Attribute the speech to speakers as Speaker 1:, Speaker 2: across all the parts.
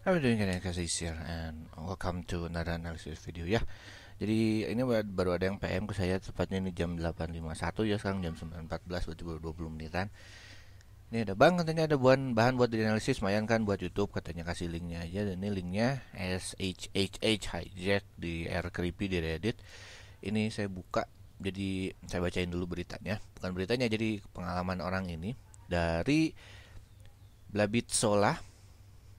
Speaker 1: How are you doing guys here and welcome to another analysis video ya. Jadi ini baru ada yang PM ke saya tepatnya ini jam 8.51 ya, sekarang jam 9.14 berarti baru 20 menitan. Ini ada bang, katanya ada bahan buat dianalisis lumayan kan buat YouTube, katanya kasih linknya aja. Dan ini linknya SHHH hijack di Air Creepy di Reddit. Ini saya buka, jadi saya bacain dulu beritanya, bukan beritanya, jadi pengalaman orang ini dari Blabit Sola.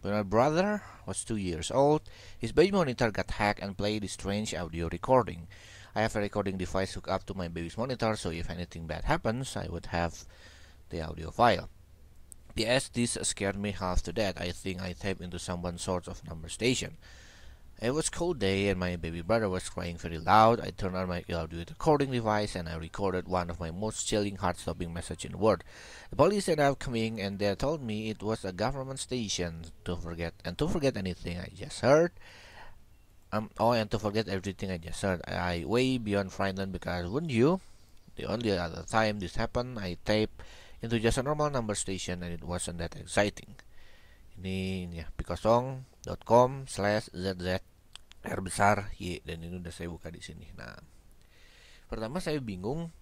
Speaker 1: When my brother was 2 years old, his baby monitor got hacked and played a strange audio recording. I have a recording device hooked up to my baby's monitor, so if anything bad happens, I would have the audio file. P.S. This scared me half to death. I think I tapped into someone sort of number station. It was cold day and my baby brother was crying very loud. I turned on my audio recording device and I recorded one of my most chilling, heart-stopping messages in the world. The police ended up coming and they told me it was a government station. To forget anything I just heard. And to forget everything I just heard. I way beyond frightened because wouldn't you? The only other time this happened, I taped into just a normal number station and it wasn't that exciting. Ini ya picosong.com/zz R besar Y, dan ini udah saya buka di sini. Nah, pertama saya bingung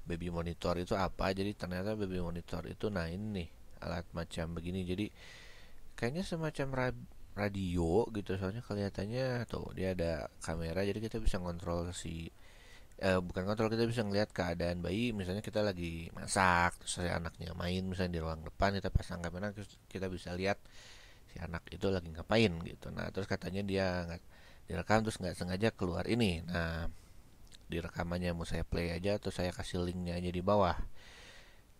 Speaker 1: baby monitor itu apa. Jadi ternyata baby monitor itu, nah ini nih alat macam begini. Jadi kayaknya semacam radio gitu, soalnya kelihatannya tuh dia ada kamera, jadi kita bisa kontrol bukan kontrol, kita bisa ngelihat keadaan bayi. Misalnya kita lagi masak, terus anaknya main misalnya di ruang depan, kita pasang kamera, terus kita bisa lihat si anak itu lagi ngapain gitu. Nah terus katanya dia nggak direkam, terus nggak sengaja keluar ini. Nah di rekamannya mau saya play aja atau saya kasih linknya aja di bawah.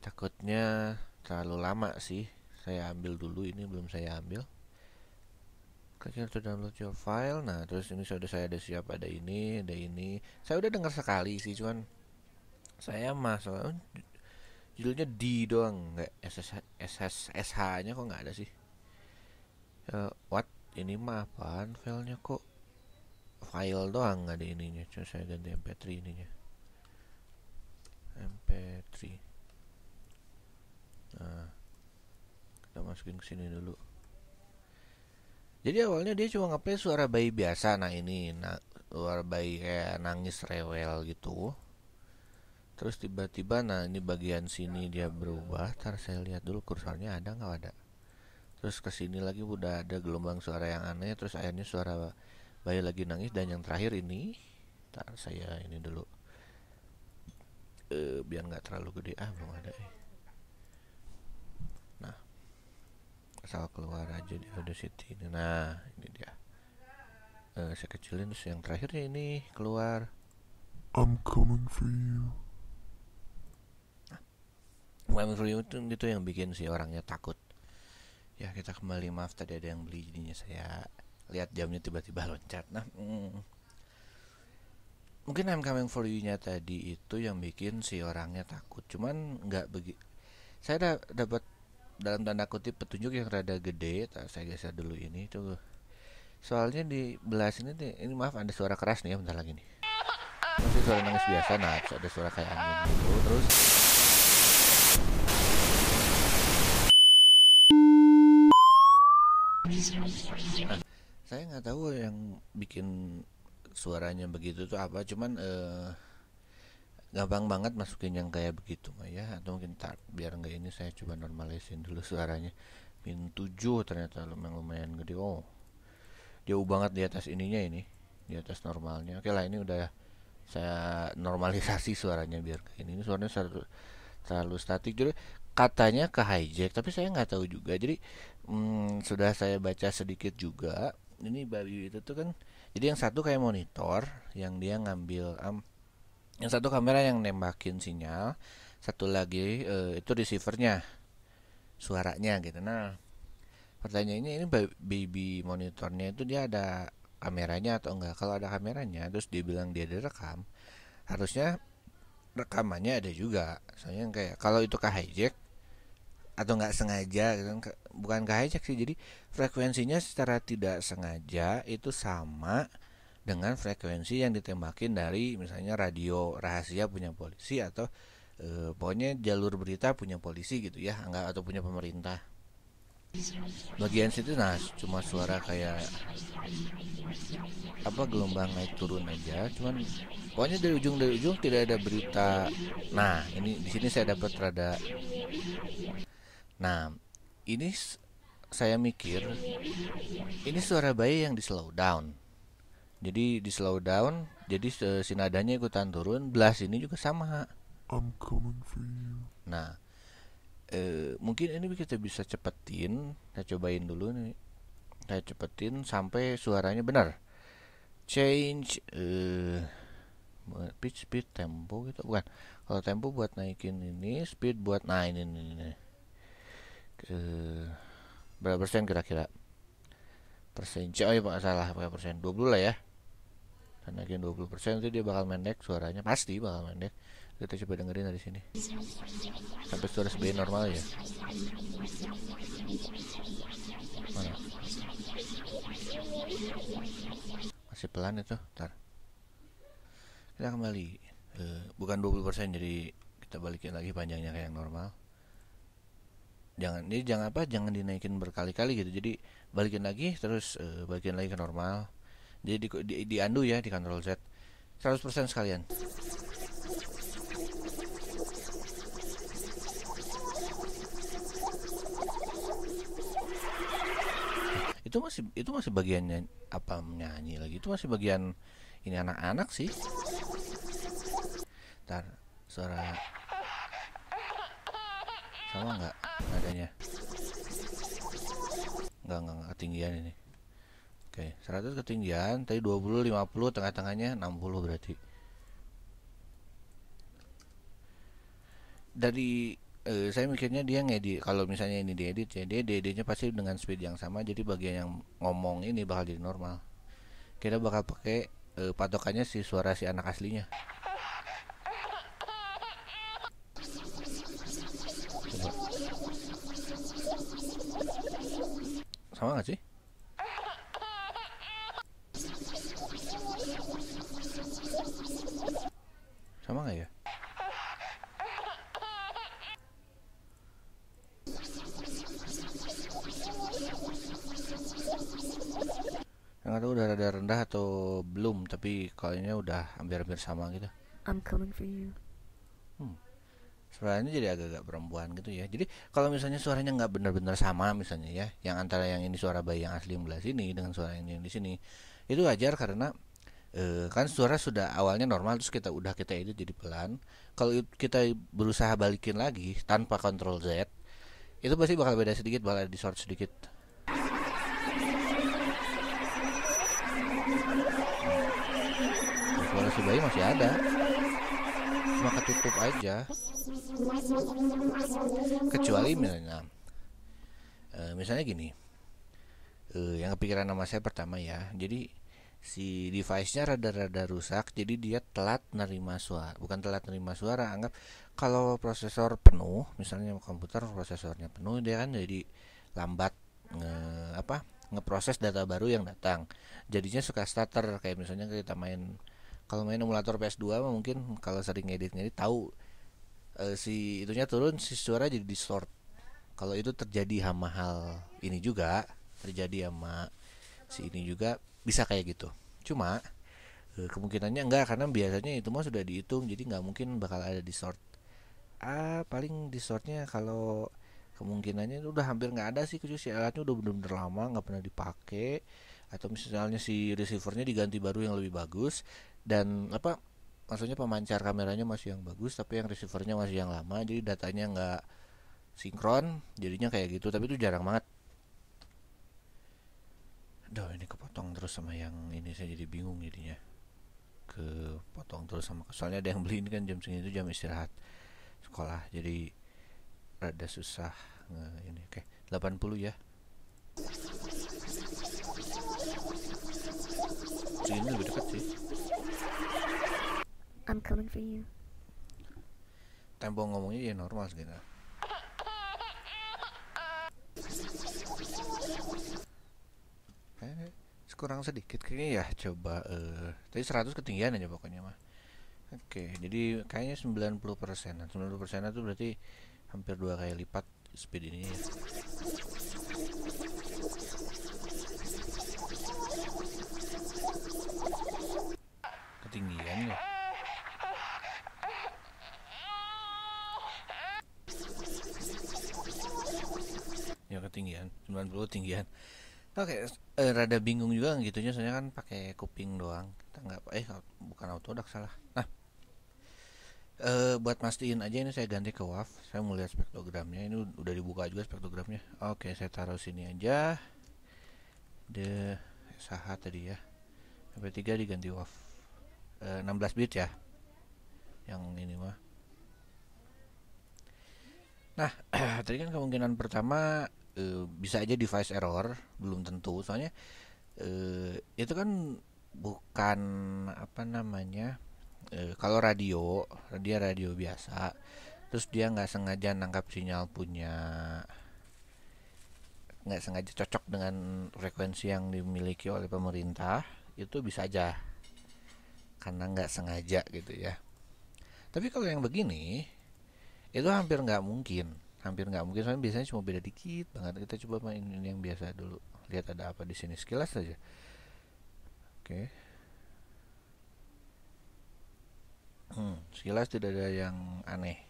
Speaker 1: Takutnya terlalu lama sih, saya ambil dulu, ini belum saya ambil. Klik to download your file. Nah terus ini sudah saya ada siap, ada ini. Saya udah dengar sekali sih, cuman saya masalah judulnya D doang, nggak SH nya kok nggak ada sih. What? Ini mah apaan filenya, kok file doang nggak ada ininya. Coba saya ganti MP3 ininya, MP3. Nah kita masukin ke sini dulu. Jadi awalnya dia cuma ngeplay suara bayi biasa. Nah ini, suara bayi kayak nangis rewel gitu. Terus tiba-tiba, nah ini bagian sini dia berubah. Ntar saya lihat dulu kursornya ada nggak, ada. Terus kesini lagi udah ada gelombang suara yang aneh. Terus akhirnya suara bayi lagi nangis. Dan yang terakhir ini, ntar saya ini dulu, biar nggak terlalu gede. Belum ada. Nah, asal keluar aja di Audacity ini. Nah ini dia, saya kecilin. Terus yang terakhirnya ini keluar,
Speaker 2: I'm coming for you.
Speaker 1: coming for you itu yang bikin si orangnya takut. Ya kita kembali, maaf tadi ada yang beli, jadinya saya lihat jamnya tiba-tiba loncat. Nah mungkin I'm coming for you nya tadi itu yang bikin si orangnya takut. Cuman nggak begitu. Saya dapat dalam tanda kutip petunjuk yang rada gede. Saya geser dulu ini tuh, soalnya di belah sini nih, ini maaf ada suara keras nih ya, bentar lagi nih. Masih suara nangis biasa. Nah terus ada suara kayak angin gitu. Terus nah, saya nggak tahu yang bikin suaranya begitu tuh apa. Cuman gampang banget masukin yang kayak begitu mah ya. Atau mungkin biar nggak ini, saya coba normalisin dulu suaranya. Min 7 ternyata lumayan gede. Oh jauh banget di atas ininya, ini di atas normalnya. Oke lah, ini udah saya normalisasi suaranya biar kayak ini suaranya terlalu statik. Jadi katanya ke hijack, tapi saya nggak tahu juga. Jadi sudah saya baca sedikit juga. Ini bayi itu tuh kan, jadi yang satu kayak monitor yang dia ngambil yang satu kamera yang nembakin sinyal, satu lagi itu receivernya, suaranya gitu. Nah pertanyaannya, ini baby monitornya itu dia ada kameranya atau enggak? Kalau ada kameranya terus dia bilang dia direkam, harusnya rekamannya ada juga. Soalnya kayak kalau itu ke hijack atau nggak sengaja gitu, bukan ke hijack sih, jadi frekuensinya secara tidak sengaja itu sama dengan frekuensi yang ditembakin dari misalnya radio rahasia punya polisi, atau pokoknya jalur berita punya polisi gitu ya, enggak, atau punya pemerintah. Bagian situ nah cuma suara kayak apa gelombang naik turun aja, cuman pokoknya dari ujung tidak ada berita. Nah ini di sini saya dapat rada. Nah ini saya mikir ini suara bayi yang di slow down. Jadi di slow down, jadi si nadanya ikutan turun. Blast ini juga sama.
Speaker 2: I'm coming for you.
Speaker 1: Nah, mungkin ini kita bisa cepetin. Saya cobain dulu nih. Saya cepetin sampai suaranya benar. Change pitch, speed, tempo gitu bukan. Kalau tempo buat naikin ini, speed buat ini. Berapa persen kira-kira? Persen. Oh ya Pak, salah pakai persen. 20 lah ya. Dan naikin 20% itu dia bakal pendek suaranya, pasti bakal pendek. Kita coba dengerin dari sini. Sampai suara sebagai normal ya. Mana? Masih pelan itu. Ntar kita kembali. Bukan 20%, jadi kita balikin lagi panjangnya kayak yang normal. Jangan dinaikin berkali-kali gitu. Jadi balikin lagi terus balikin lagi ke normal. Jadi di undo ya, di Ctrl Z 100% sekalian. Itu masih bagiannya apa menyanyi lagi. Itu masih bagian ini anak-anak sih. Ntar suara sama nggak nadanya? Nggak ketinggian ini. Oke, 100 ketinggian, tadi 20, 50, tengah-tengahnya 60 berarti. Dari saya mikirnya dia ngedit, kalau misalnya ini diedit ya, dia editnya pasti dengan speed yang sama, jadi bagian yang ngomong ini bakal jadi normal. Kita bakal pakai patokannya si suara si anak aslinya. Coba. Sama nggak sih? Sama nggak ya? Nggak tahu udah rada rendah atau belum, tapi kayaknya udah hampir-hampir sama gitu.
Speaker 3: I'm coming for you.
Speaker 1: Suaranya jadi agak-agak perempuan gitu ya. Jadi kalau misalnya suaranya nggak benar-benar sama misalnya ya, yang antara yang ini suara bayi yang asli yang belah sini dengan suara yang di sini, itu wajar karena kan suara sudah awalnya normal terus kita edit jadi pelan. Kalau kita berusaha balikin lagi tanpa Ctrl Z, itu pasti bakal beda sedikit, bakal distort sedikit. Suara si bayi masih ada, cuma ketutup aja. Kecuali misalnya gini, yang kepikiran nama saya pertama ya, jadi si device-nya rada-rada rusak, jadi dia telat nerima suara. Bukan telat nerima suara, anggap kalau prosesor penuh, misalnya komputer prosesornya penuh, dia kan jadi lambat ngeproses data baru yang datang. Jadinya suka stutter, kayak misalnya kita kalau main emulator PS2 mungkin kalau sering ngedit tahu si itunya turun, si suara jadi distort. Kalau itu terjadi sama hal ini juga, terjadi sama si ini juga bisa kayak gitu. Cuma kemungkinannya enggak, karena biasanya itu mah sudah dihitung, jadi nggak mungkin bakal ada distort. Paling distortnya kalau kemungkinannya udah hampir nggak ada sih, kecuali si alatnya udah bener-bener lama nggak pernah dipakai, atau misalnya si receivernya diganti baru yang lebih bagus, dan maksudnya pemancar kameranya masih yang bagus tapi yang receivernya masih yang lama, jadi datanya nggak sinkron, jadinya kayak gitu. Tapi itu jarang banget. Aduh, ini kepotong terus sama yang ini, saya jadi bingung jadinya. Kepotong terus sama, soalnya ada yang beli ini kan jam segini itu jam istirahat sekolah, jadi rada susah ini. Oke, 80 ya. Sini lebih dekat sih.
Speaker 3: I'm coming for you.
Speaker 1: Tempo ngomongnya ya normal segitu. Kurang sedikit kayaknya ya. Coba tadi 100 ketinggian aja pokoknya mah. Oke, jadi kayaknya 90%. 90% itu berarti hampir 2 kali lipat speed ini ya. ketinggian 90 tinggian. Oke, rada bingung juga gitunya, soalnya kan pakai kuping doang. Kita nggak bukan autodoc, salah. Nah, buat mastiin aja ini saya ganti ke WAV. Saya mau lihat spektrogramnya. Ini udah dibuka juga spektrogramnya. Oke, saya taruh sini aja. The SH tadi ya. MP3 diganti WAV. 16 bit ya. Yang ini mah. Nah, tadi kan kemungkinan pertama bisa aja device error, belum tentu. Soalnya itu kan bukan apa namanya, kalau radio biasa, terus dia nggak sengaja nangkap sinyal nggak sengaja cocok dengan frekuensi yang dimiliki oleh pemerintah, itu bisa aja karena nggak sengaja gitu ya. Tapi kalau yang begini itu hampir nggak mungkin soalnya biasanya cuma beda dikit banget. Kita coba main ini yang biasa dulu, lihat ada apa di sini sekilas saja. Oke. Sekilas tidak ada yang aneh.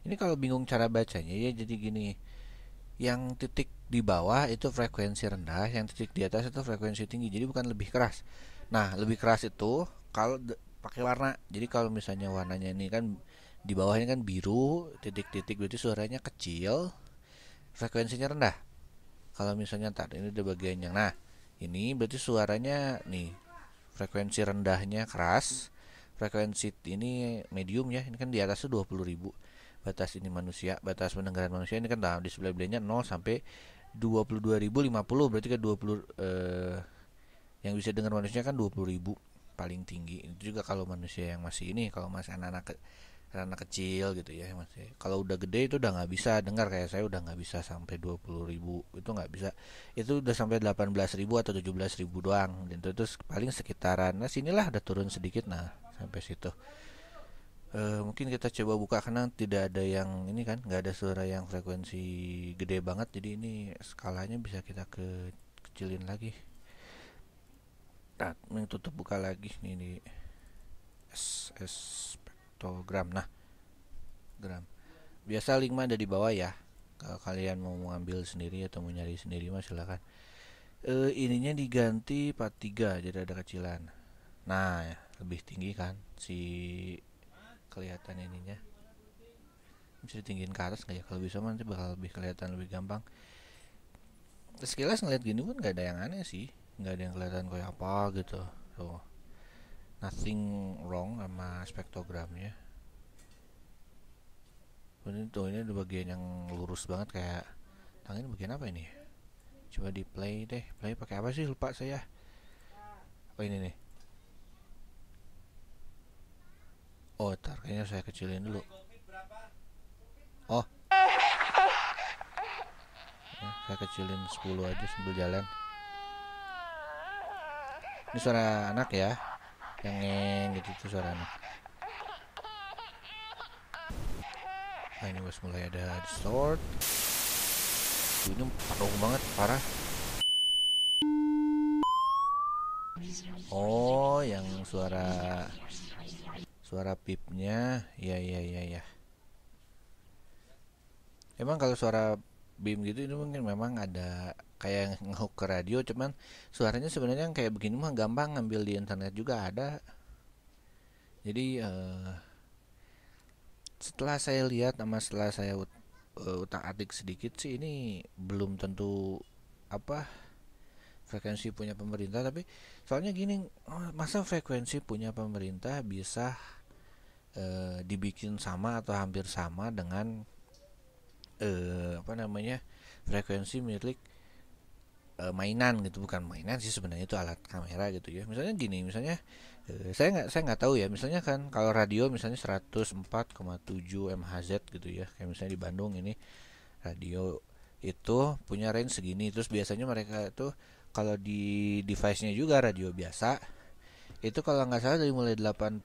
Speaker 1: Ini kalau bingung cara bacanya ya jadi gini, yang titik di bawah itu frekuensi rendah, yang titik di atas itu frekuensi tinggi, jadi bukan lebih keras. Nah, lebih keras itu kalau pakai warna. Jadi kalau misalnya warnanya ini kan di bawahnya kan biru, titik-titik, berarti suaranya kecil, frekuensinya rendah. Kalau misalnya ini ada bagian yang, nah ini berarti suaranya nih frekuensi rendahnya keras, frekuensi ini medium ya, ini kan di atasnya 20.000. Batas ini manusia, batas pendengaran manusia ini kan di sebelah belahnya 0 sampai 22.050, berarti kan 20 yang bisa dengar manusia kan 20.000 paling tinggi. Itu juga kalau manusia yang masih ini, kalau masih anak kecil gitu ya, masih. Kalau udah gede itu udah nggak bisa dengar, kayak saya udah nggak bisa sampai 20.000, itu nggak bisa. Itu udah sampai 18.000 atau 17.000 doang. Dan itu paling sekitaran, nah sinilah udah turun sedikit, nah sampai situ. Mungkin kita coba buka karena tidak ada yang ini kan, nggak ada suara yang frekuensi gede banget, jadi ini skalanya bisa kita kecilin lagi. Nah, ini tutup, buka lagi nih di spektrogram. Nah, gram. Biasa link mah ada di bawah ya. Kalau kalian mau mengambil sendiri atau mau nyari sendiri mah silakan. Ininya diganti 43 jadi ada kecilan. Nah, ya, lebih tinggi kan si kelihatan ininya. Bisa ditinggiin ke atas nggak ya? Kalau bisa nanti bakal lebih kelihatan, lebih gampang. Sekilas ngeliat gini pun nggak ada yang aneh sih, nggak ada yang kelihatan kayak apa gitu. Tuh, nothing wrong sama spektrogramnya. Ini ada bagian yang lurus banget, kayak tangan ini bagian apa ini? Coba di play deh, play pakai apa sih, lupa saya. Oh ini nih. Oh tar, kayaknya saya kecilin dulu. Oh ya, saya kecilin 10 aja sambil jalan. Ini suara anak ya, yang ngeng gitu, itu suara anak. Nah ini bos mulai ada distort. Ini penuh banget, parah. Oh yang suara pipnya, ya. Emang kalau suara beam gitu itu mungkin memang ada kayak ngehook ke radio, cuman suaranya sebenarnya yang kayak begini mah gampang ngambil di internet juga ada. Jadi setelah saya lihat sama setelah saya utak-atik sedikit sih, ini belum tentu apa frekuensi punya pemerintah. Tapi soalnya gini, masa frekuensi punya pemerintah bisa dibikin sama atau hampir sama dengan frekuensi milik mainan gitu. Bukan mainan sih sebenarnya, itu alat kamera gitu ya. Misalnya gini, misalnya saya nggak tahu ya, misalnya kan kalau radio misalnya 104,7 MHz gitu ya, kayak misalnya di Bandung ini radio itu punya range segini. Terus biasanya mereka itu kalau di device-nya juga radio biasa itu kalau nggak salah dari mulai 80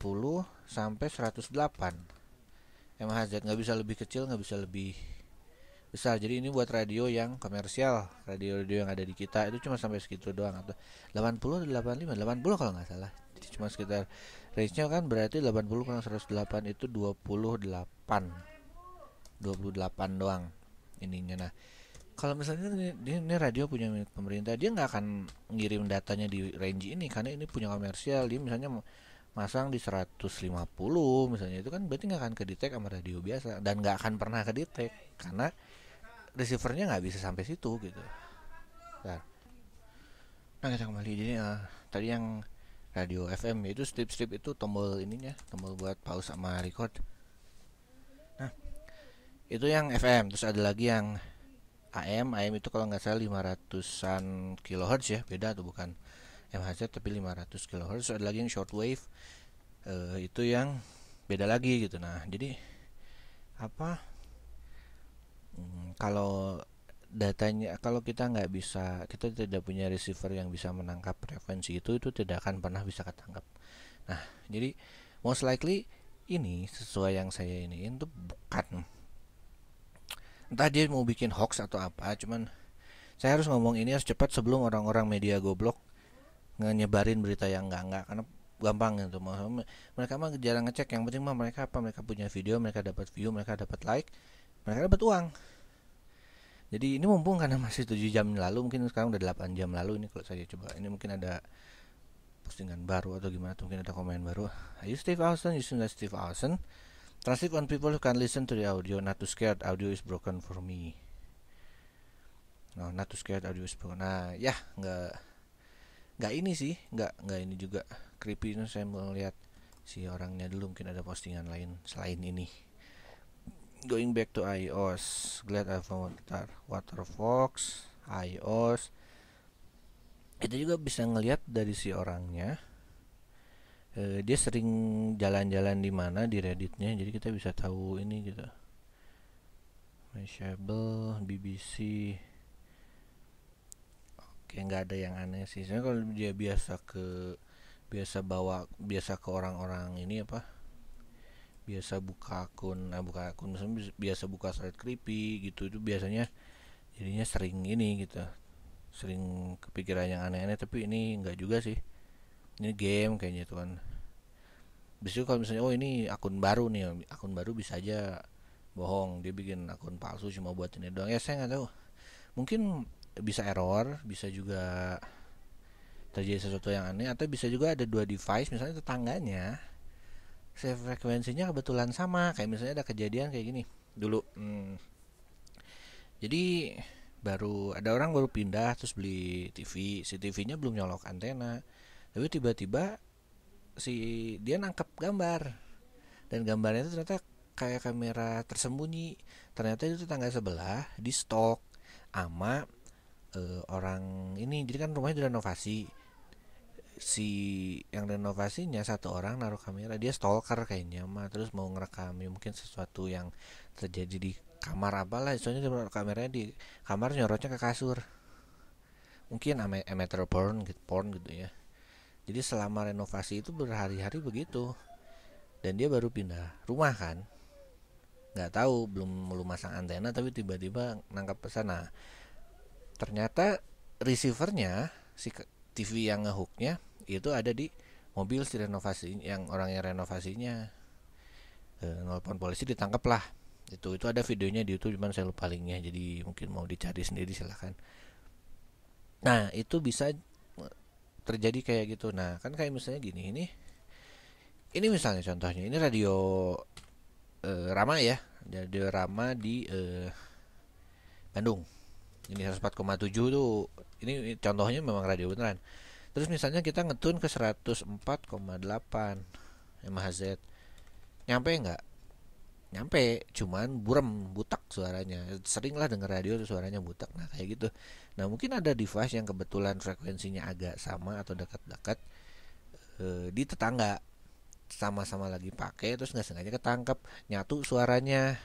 Speaker 1: sampai 108 MHz, nggak bisa lebih kecil, nggak bisa lebih besar. Jadi ini buat radio yang komersial, radio yang ada di kita itu cuma sampai segitu doang, atau 80 atau 85, 80 kalau nggak salah. Jadi cuma sekitar range-nya kan, berarti 80 kurang 108 itu 28 doang. ininya. Nah, kalau misalnya ini radio punya milik pemerintah, dia nggak akan ngirim datanya di range ini karena ini punya komersial. Dia misalnya masang di 150 misalnya, itu kan berarti nggak akan kedetek sama radio biasa, dan nggak akan pernah kedetek karena receivernya nggak bisa sampai situ gitu. Nah, kita kembali. Jadi tadi yang radio FM itu strip itu tombol ininya, tombol buat pause sama record. Nah, itu yang FM. Terus ada lagi yang AM itu kalau nggak salah 500-an kilohertz ya, beda tuh, bukan MHz tapi 500 kilohertz. Ada lagi yang shortwave, itu yang beda lagi gitu. Nah, jadi apa? Kalau datanya, kalau kita nggak bisa, kita tidak punya receiver yang bisa menangkap frekuensi itu tidak akan pernah bisa ketangkap. Nah, jadi most likely ini sesuai yang saya ini itu bukan, entah dia mau bikin hoax atau apa, cuman saya harus ngomong ini harus cepat sebelum orang-orang media goblok nyebarin berita yang enggak, karena gampang gitu. Mereka mah jarang ngecek, yang penting mah mereka punya video, mereka dapat view, mereka dapat like, mereka dapat uang. Jadi ini mumpung karena masih 7 jam lalu, mungkin sekarang udah 8 jam lalu ini kalau saya coba. Ini mungkin ada postingan baru atau gimana, mungkin ada komen baru. Are you Steve Austin? Steve Austin. Translate on people who can listen to the audio, not too scared. Audio is broken for me. No, not too scared. Audio is broken. Nah, ya nggak ini sih, nggak ini juga creepy. Saya mau lihat si orangnya dulu, mungkin ada postingan lain selain ini. Going back to iOS, glad I found Waterfox, iOS. Itu juga bisa ngelihat dari si orangnya. Dia sering jalan-jalan di mana di Redditnya, jadi kita bisa tahu ini gitu. Mashable, BBC. Oke, nggak ada yang aneh sih. Soalnya kalau dia biasa ke orang-orang ini apa? Biasa buka akun misalnya biasa buka thread creepy gitu, itu biasanya jadinya sering ini gitu, sering kepikiran yang aneh-aneh. Tapi ini enggak juga sih, ini game kayaknya itu kan. Biasanya kalau misalnya ini akun baru bisa aja bohong, dia bikin akun palsu cuma buat ini doang ya, saya nggak tahu. Mungkin bisa error, bisa juga terjadi sesuatu yang aneh, atau bisa juga ada dua device, misalnya tetangganya frekuensinya kebetulan sama. Kayak misalnya ada kejadian kayak gini dulu. Jadi ada orang baru pindah terus beli TV, si TV-nya belum nyolok antena, tapi tiba-tiba dia nangkep gambar, dan gambarnya itu ternyata kayak kamera tersembunyi. Ternyata itu tetangga sebelah di stok sama orang ini. Jadi kan rumahnya direnovasi, si yang renovasinya satu orang naruh kamera, dia stalker kayaknya mah, terus mau ngerekam ya, mungkin sesuatu yang terjadi di kamar apalah, soalnya kameranya di kamar nyorotnya ke kasur, mungkin amateur porn gitu ya. Jadi selama renovasi itu berhari-hari begitu, dan dia baru pindah rumah kan, nggak tahu, belum masang antena, tapi tiba-tiba nangkap pesan. Nah, ternyata receivernya si TV yang ngehooknya itu ada di mobil si renovasi, yang orang yang renovasinya nelpon polisi, ditangkap lah. Itu ada videonya di YouTube, cuman saya lupa linknya, jadi mungkin mau dicari sendiri silahkan. Nah, itu bisa terjadi kayak gitu. Nah, kan kayak misalnya gini, ini misalnya contohnya, ini radio Rama ya, radio Rama di Bandung. Ini 104,7 tuh. Ini contohnya memang radio beneran. Terus misalnya kita ngetune ke 104,8 MHz. Nyampe nggak? Nyampe, cuman butak suaranya. Sering lah denger radio tuh suaranya butak. Nah, kayak gitu. Nah, mungkin ada device yang kebetulan frekuensinya agak sama atau dekat-dekat di tetangga, sama-sama lagi pakai, terus nggak sengaja ketangkep, nyatu suaranya,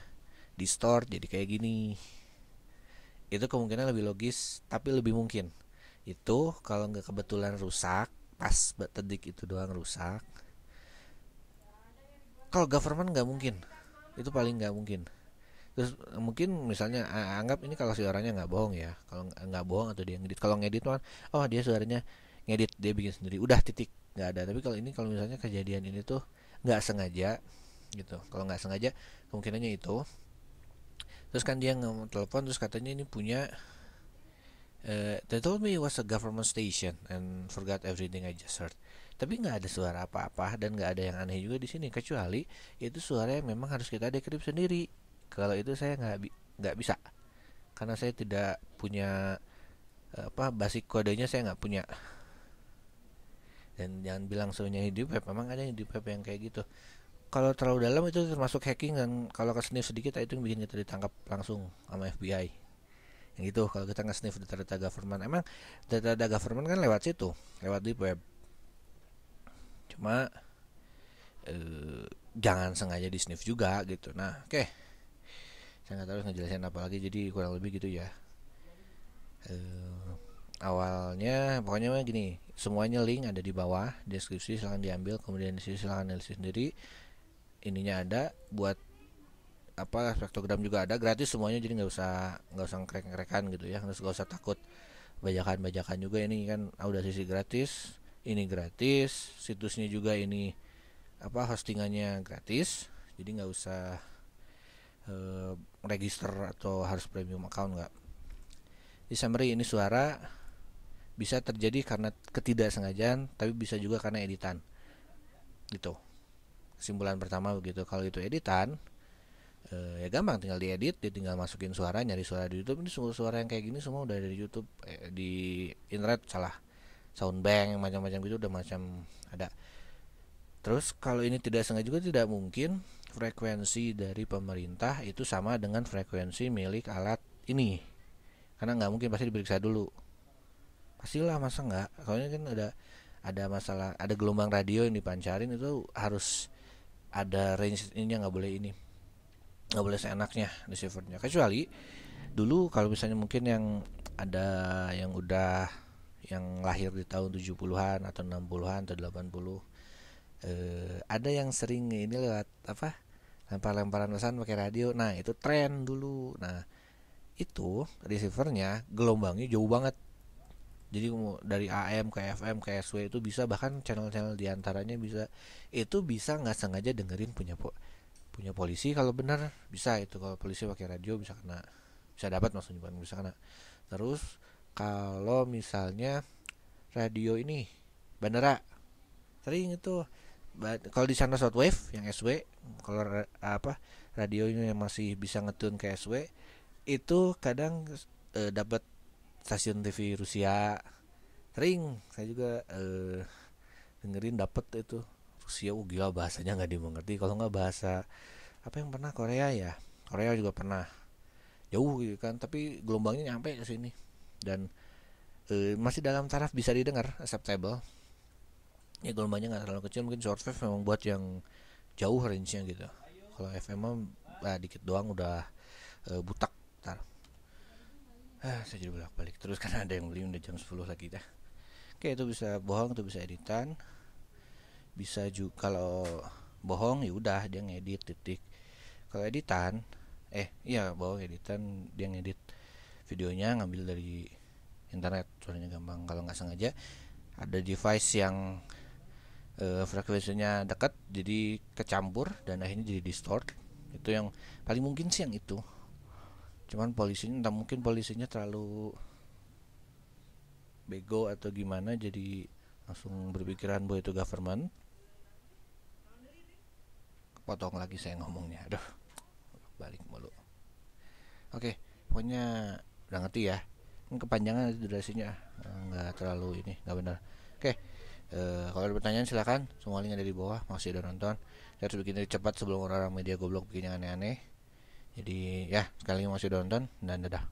Speaker 1: distort jadi kayak gini. Itu kemungkinan lebih logis, tapi lebih mungkin itu kalau nggak kebetulan rusak, pas tedik itu doang rusak. Kalau government nggak mungkin, itu paling nggak mungkin. Terus mungkin misalnya anggap ini kalau suaranya nggak bohong ya, kalau nggak bohong atau dia ngedit. Kalau ngedit kan, oh dia suaranya ngedit, dia bikin sendiri, udah titik, nggak ada. Tapi kalau ini, kalau misalnya kejadian ini tuh nggak sengaja gitu, kalau nggak sengaja kemungkinannya itu Terus kan dia ngomong telepon, terus katanya ini punya they told me it was a government station and forgot everything I just heard. Tapi nggak ada suara apa-apa dan nggak ada yang aneh juga di sini, kecuali itu suara yang memang harus kita dekrip sendiri. Kalau itu saya nggak bisa, karena saya tidak punya basic kodenya, saya nggak punya. Dan jangan bilang semuanya di web, memang ada yang di web yang kayak gitu. Kalau terlalu dalam itu termasuk hacking, dan kalau ke sniff sedikit itu yang bikin kita ditangkap langsung sama FBI. Yang gitu kalau kita nge-sniff data-data government. Emang data-data government kan lewat situ, lewat deep web. Cuma jangan sengaja di sniff juga gitu. Nah, oke. Saya nggak tahu ngejelasin apa lagi, jadi kurang lebih gitu ya. Awalnya pokoknya gini, semuanya link ada di bawah deskripsi, silahkan diambil, kemudian di sini silahkan analisis sendiri. Ininya ada buat spektrogram juga ada, gratis semuanya, jadi nggak usah ngerekan gitu ya, nggak usah takut bajakan juga. Ini kan udah sisi gratis, ini gratis, situsnya juga ini hostingannya gratis, jadi nggak usah register atau harus premium account, nggak. Di summary, ini suara bisa terjadi karena ketidaksengajaan, tapi bisa juga karena editan gitu. Kesimpulan pertama begitu. Kalau itu editan, ya gampang, tinggal diedit, dia tinggal masukin suara, nyari suara di YouTube. Ini suara yang kayak gini semua udah dari YouTube, di internet soundbank macam-macam gitu udah macam ada. Terus kalau ini tidak sengaja juga tidak mungkin frekuensi dari pemerintah itu sama dengan frekuensi milik alat ini, karena nggak mungkin, pasti diperiksa dulu. Pastilah, masa nggak? Soalnya kan ada masalah, ada gelombang radio yang dipancarin, itu harus ada range ini, nggak boleh seenaknya receivernya. Kecuali dulu kalau misalnya mungkin yang ada yang udah yang lahir di tahun 70-an atau 60-an atau 80, ada yang sering ini lewat lempar-lemparan pesan pakai radio. Nah, itu tren dulu. Nah, itu receivernya gelombangnya jauh banget. Jadi dari AM ke FM ke SW itu bisa, bahkan channel-channel diantaranya bisa nggak sengaja dengerin punya polisi. Kalau benar bisa itu, kalau polisi pakai radio bisa kena, bisa dapat, maksudnya bukan bisa kena. Terus kalau misalnya radio ini bandara, sering itu kalau di sana shortwave yang SW, kalau radionya yang masih bisa ngetune ke SW itu kadang dapat stasiun TV Rusia. Sering saya juga dengerin, dapat itu Rusia. Gila, bahasanya nggak dimengerti. Kalau nggak bahasa yang pernah Korea juga pernah, jauh gitu kan, tapi gelombangnya nyampe ke sini dan masih dalam taraf bisa didengar, acceptable ya. Gelombangnya nggak terlalu kecil, mungkin shortwave memang buat yang jauh range-nya gitu. Kalau FM dikit doang udah butak. Saya jadi bolak-balik terus karena ada yang beli, udah jam 10 lagi dah. Oke, itu bisa bohong, itu bisa editan. Bisa juga kalau bohong ya udah dia ngedit titik. Kalau editan bohong editan, dia ngedit videonya, ngambil dari internet, soalnya gampang. Kalau nggak sengaja ada device yang frekuensinya dekat, jadi kecampur dan akhirnya jadi distort. Itu yang paling mungkin sih yang itu. Cuman polisinya, mungkin polisinya terlalu bego atau gimana, jadi langsung berpikiran bahwa itu government. Potong lagi saya ngomongnya, aduh, balik mulu. Oke, pokoknya udah ngerti ya. Ini kepanjangan durasinya, nggak terlalu ini, nggak benar. Oke, kalau ada pertanyaan silakan, semua link ada di bawah. Masih udah nonton. Saya harus bikin ini cepat sebelum orang-orang media goblok bikin yang aneh-aneh. Jadi ya, sekali lagi masih udah nonton, dan dadah.